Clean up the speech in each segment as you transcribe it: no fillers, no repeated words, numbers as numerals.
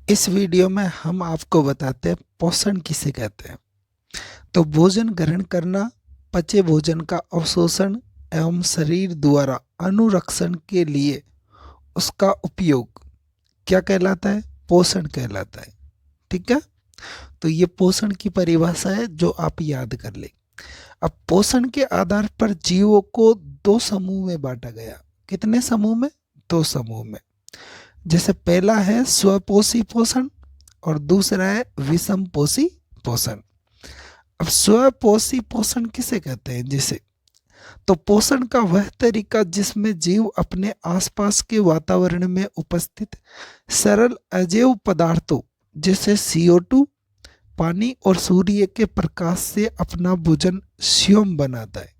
इस वीडियो में हम आपको बताते हैं पोषण किसे कहते हैं। तो भोजन ग्रहण करना, पचे भोजन का अवशोषण एवं शरीर द्वारा अनुरक्षण के लिए उसका उपयोग क्या कहलाता है? पोषण कहलाता है। ठीक है, तो ये पोषण की परिभाषा है जो आप याद कर ले। अब पोषण के आधार पर जीवों को दो समूह में बांटा गया। कितने समूह में? दो समूह में। जैसे पहला है स्वपोषी पोषण और दूसरा है विषम पोषी पोषण। अब स्वपोषी पोषण किसे कहते हैं? जैसे तो पोषण का वह तरीका जिसमें जीव अपने आसपास के वातावरण में उपस्थित सरल अजैव पदार्थों जैसे CO2, पानी और सूर्य के प्रकाश से अपना भोजन स्वयं बनाता है।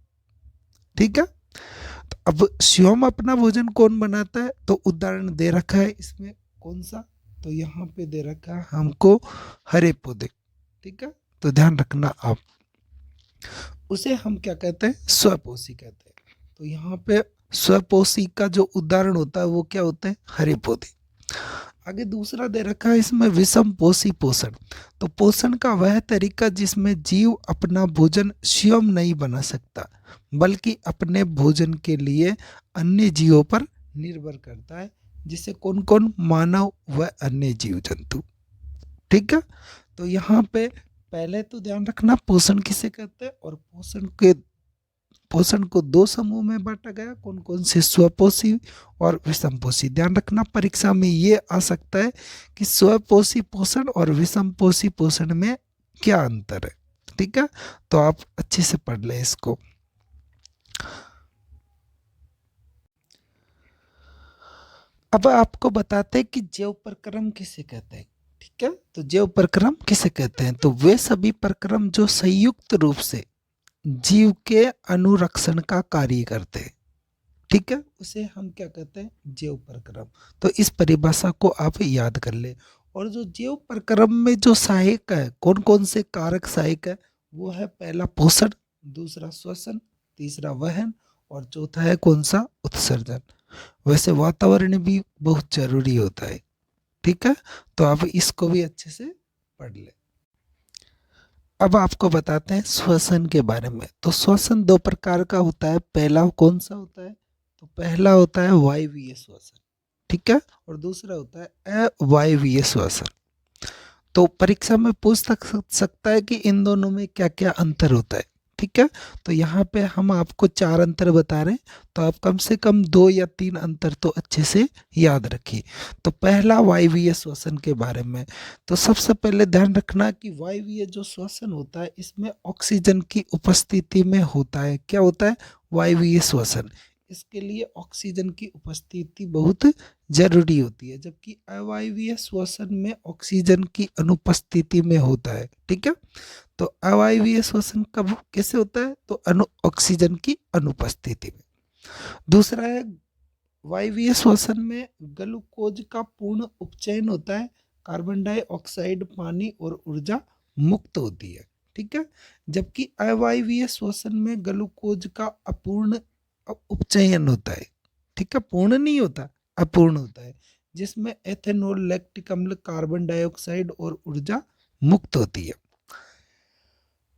ठीक है, तो अब स्वयं अपना भोजन कौन बनाता है? तो उदाहरण दे रखा है इसमें। कौन सा? तो यहाँ पे दे रखा है हमको हरे पौधे। ठीक है, तो ध्यान रखना आप। उसे हम क्या कहते हैं? स्वपोषी कहते हैं। तो यहाँ पे स्वपोषी का जो उदाहरण होता है वो क्या होता है? हरे पौधे। आगे दूसरा दे रखा है इसमें विषम पोषी पोषण। तो पोषण का वह तरीका जिसमें जीव अपना भोजन स्वयं नहीं बना सकता बल्कि अपने भोजन के लिए अन्य जीवों पर निर्भर करता है, जिसे कौन कौन? मानव व अन्य जीव जंतु। ठीक है, तो यहाँ पे पहले तो ध्यान रखना पोषण किसे कहते हैं, और पोषण को दो समूह में बांटा गया। कौन कौन से? स्वपोषी और विषमपोषी। ध्यान रखना परीक्षा में ये आ सकता है कि स्वपोषी पोषण और विषमपोषी पोषण में क्या अंतर है। ठीक है, तो आप अच्छे से पढ़ लें इसको। अब आपको बताते हैं कि जैव प्रक्रम किसे कहते हैं। ठीक है, तो जैव प्रक्रम किसे कहते हैं? तो वे सभी प्रक्रम जो संयुक्त रूप से जीव के अनुरक्षण का कार्य करते हैं। ठीक है, उसे हम क्या कहते हैं? जैव प्रक्रम। तो इस परिभाषा को आप याद कर ले। और जो जैव प्रक्रम में जो सहायक है, कौन कौन से कारक सहायक है? वो है पहला पोषण, दूसरा श्वसन, तीसरा वहन और चौथा है कौन सा? उत्सर्जन। वैसे वातावरण भी बहुत जरूरी होता है। ठीक है, तो आप इसको भी अच्छे से पढ़ ले। अब आपको बताते हैं श्वसन के बारे में। तो श्वसन दो प्रकार का होता है। पहला कौन सा होता है? तो पहला होता है वायवीय श्वसन। ठीक है, और दूसरा होता है अवायवीय श्वसन। तो परीक्षा में पूछ सकता है कि इन दोनों में क्या क्या अंतर होता है। ठीक है, तो यहाँ पे हम आपको 4 अंतर बता रहे हैं, तो आप कम से कम 2 या 3 अंतर तो अच्छे से याद रखिए। तो पहला वायवीय श्वसन के बारे में। तो सबसे पहले ध्यान रखना कि वायवीय जो श्वसन होता है इसमें ऑक्सीजन की उपस्थिति में होता है। क्या होता है? वायवीय श्वसन। इसके लिए ऑक्सीजन की उपस्थिति बहुत जरूरी होती है, जबकि अवायवीय श्वसन में ऑक्सीजन की अनुपस्थिति में होता है। ठीक है, तो अवायवीय श्वसन कब कैसे होता है? तो ऑक्सीजन की अनुपस्थिति में। दूसरा है वायवीय श्वसन में ग्लूकोज का पूर्ण उपचयन होता है, कार्बन डाइऑक्साइड, पानी और ऊर्जा मुक्त होती है। ठीक है, जबकि अवायवीय श्वसन में ग्लूकोज का अपूर्ण उपचयन होता है। ठीक है, पूर्ण नहीं होता, अपूर्ण होता है, जिसमें एथेनॉल, लैक्टिक अम्ल, कार्बन डाइऑक्साइड और ऊर्जा मुक्त होती है।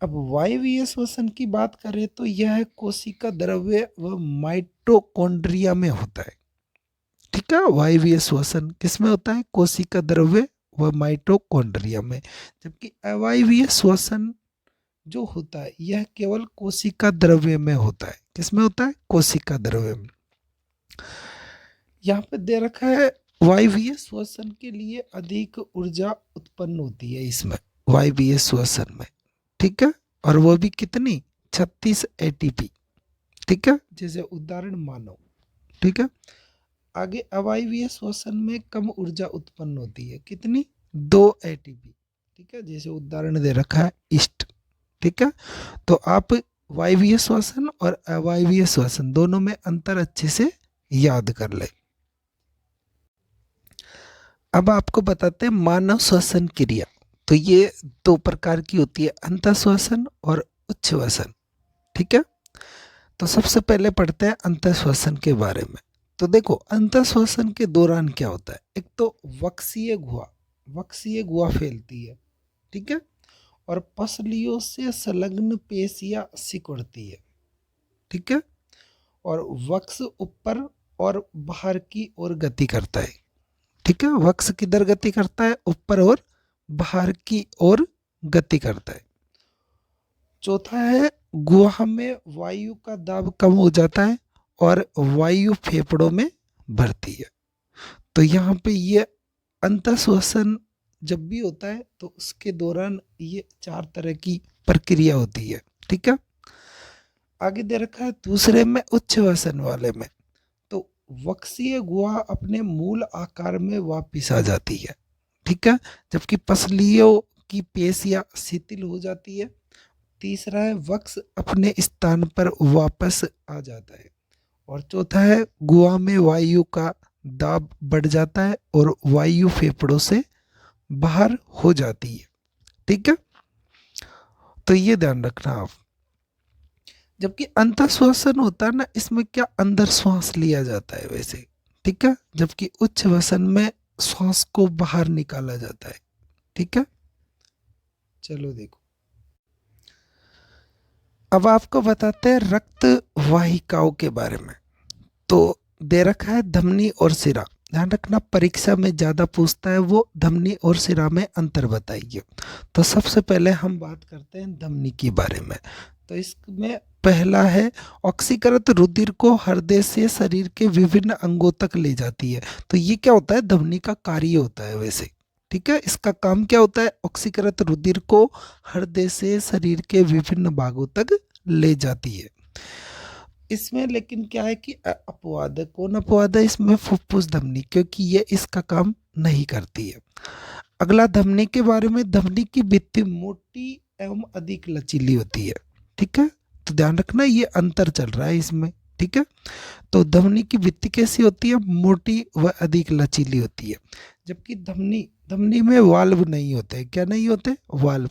अब वायवीय श्वसन की बात करें तो यह कोशिका द्रव्य व माइटोकॉन्ड्रिया में होता है। ठीक है, वायवीय श्वसन किसमें होता है? कोशिका द्रव्य व माइटोकॉन्ड्रिया में। जबकि अवायवीय श्वसन जो होता है यह केवल कोशिका द्रव्य में होता है। किसमें होता है? कोशिका द्रव्य में। यहाँ पे दे रखा है वायवीय श्वसन के लिए अधिक ऊर्जा उत्पन्न होती है इसमें, वायवीय श्वसन में। ठीक है, और वो भी कितनी? 36 ATP। ठीक है, जैसे उदाहरण मानो। ठीक है, आगे अवायवीय श्वसन में कम ऊर्जा उत्पन्न होती है। कितनी? 2 ATP। ठीक है, जैसे उदाहरण दे रखा है ईस्ट। ठीक है, तो आप वायवीय श्वसन और अवायवीय श्वसन दोनों में अंतर अच्छे से याद कर ले। अब आपको बताते हैं मानव श्वसन क्रिया। तो ये 2 प्रकार की होती है, अंतःश्वसन और उच्छ्वसन। ठीक है, तो सबसे पहले पढ़ते हैं अंतःश्वसन के बारे में। तो देखो अंतःश्वसन के दौरान क्या होता है? एक तो वक्षीय गुहा, वक्षीय गुहा फैलती है, ठीक है, और पसलियों से संलग्न पेशियां सिकुड़ती है, ठीक है, और वक्ष ऊपर और बाहर की ओर गति करता है, ठीक है, वक्ष किधर गति करता है, ऊपर और बाहर की ओर गति करता है। चौथा है गुहा में वायु का दाब कम हो जाता है और वायु फेफड़ों में भरती है। तो यहाँ पे ये अंतःश्वसन जब भी होता है तो उसके दौरान ये 4 तरह की प्रक्रिया होती है, ठीक है। आगे दे रखा है दूसरे में उच्च वसन वाले में, तो वक्षीय गुहा अपने मूल आकार में वापिस आ जाती है, ठीक है, जबकि पसलियों की पेशियां शिथिल हो जाती है। तीसरा है वक्ष अपने स्थान पर वापस आ जाता है। और चौथा है गुहा में वायु का दाब बढ़ जाता है और वायु फेफड़ों से बाहर हो जाती है, ठीक है। तो ये ध्यान रखना आप। जबकि अंतःश्वसन होता है ना, इसमें क्या अंदर श्वास लिया जाता है वैसे, ठीक है, जबकि उच्च वसन में श्वास को बाहर निकाला जाता है, ठीक है। चलो देखो, अब आपको बताते हैं रक्त वाहिकाओं के बारे में। तो दे रखा है धमनी और सिरा। ध्यान रखना, परीक्षा में ज्यादा पूछता है वो धमनी और सिरा में अंतर बताइए। तो सबसे पहले हम बात करते हैं धमनी के बारे में। तो इसमें पहला है ऑक्सीकृत रुधिर को हृदय से शरीर के विभिन्न अंगों तक ले जाती है। तो ये क्या होता है, धमनी का कार्य होता है वैसे, ठीक है। इसका काम क्या होता है, ऑक्सीकृत रुधिर को हृदय से शरीर के विभिन्न भागों तक ले जाती है। इसमें लेकिन क्या है कि अपवाद है। कौन अपवाद है इसमें, फुफ्फुस धमनी, क्योंकि ये इसका काम नहीं करती है। अगला धमनी के बारे में, धमनी की भित्ति मोटी एवं अधिक लचीली होती है, ठीक है। तो ध्यान रखना ये अंतर चल रहा है इसमें, ठीक है। तो धमनी की भित्ति कैसी होती है, मोटी व अधिक लचीली होती है। जबकि धमनी में वाल्व नहीं होते, क्या नहीं होते, वाल्व।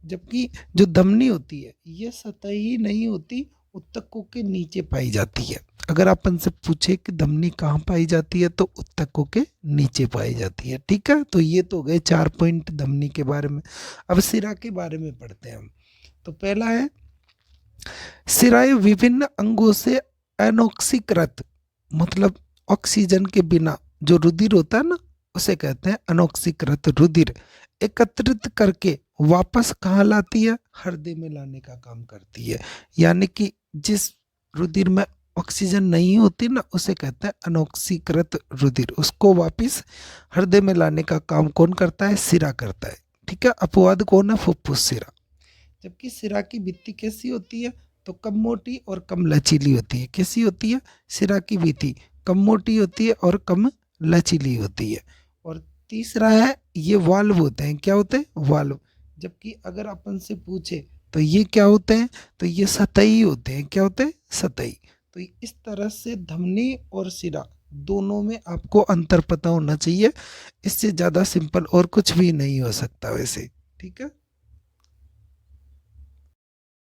जबकि जो धमनी होती है ये सतही नहीं होती, उत्तकों के नीचे पाई जाती है। अगर अपन से पूछे कि धमनी कहाँ पाई जाती है, तो उत्तकों के नीचे पाई जाती है, ठीक है। तो ये तो गए 4 पॉइंट धमनी के बारे में। अब सिरा के बारे में पढ़ते हैं हम। तो पहला है सिराएं विभिन्न अंगों से अनॉक्सीकृत, मतलब ऑक्सीजन के बिना जो रुधिर होता है ना, उसे कहते हैं अनॉक्सीकृत रुधिर, एकत्रित करके वापस कहाँ लाती है, हृदय में लाने का काम करती है। यानी कि जिस रुधिर में ऑक्सीजन नहीं होती ना, उसे कहते हैं अनॉक्सीकृत रुधिर, उसको वापस हृदय में लाने का काम कौन करता है, सिरा करता है, ठीक है। अपवाद कौन है, फुफ्फुस सिरा। जबकि सिरा की भित्ति कैसी होती है, तो कम मोटी और कम लचीली होती है। कैसी होती है, सिरा की भित्ति कम मोटी होती है और कम लचीली होती है। और तीसरा है ये वाल्व होते हैं, क्या होते हैं, वाल्व। जबकि अगर अपन से पूछे तो ये क्या होते हैं, तो ये सतही होते हैं, क्या होते हैं, सतही। तो इस तरह से धमनी और सिरा दोनों में आपको अंतर पता होना चाहिए। इससे ज्यादा सिंपल और कुछ भी नहीं हो सकता वैसे, ठीक है।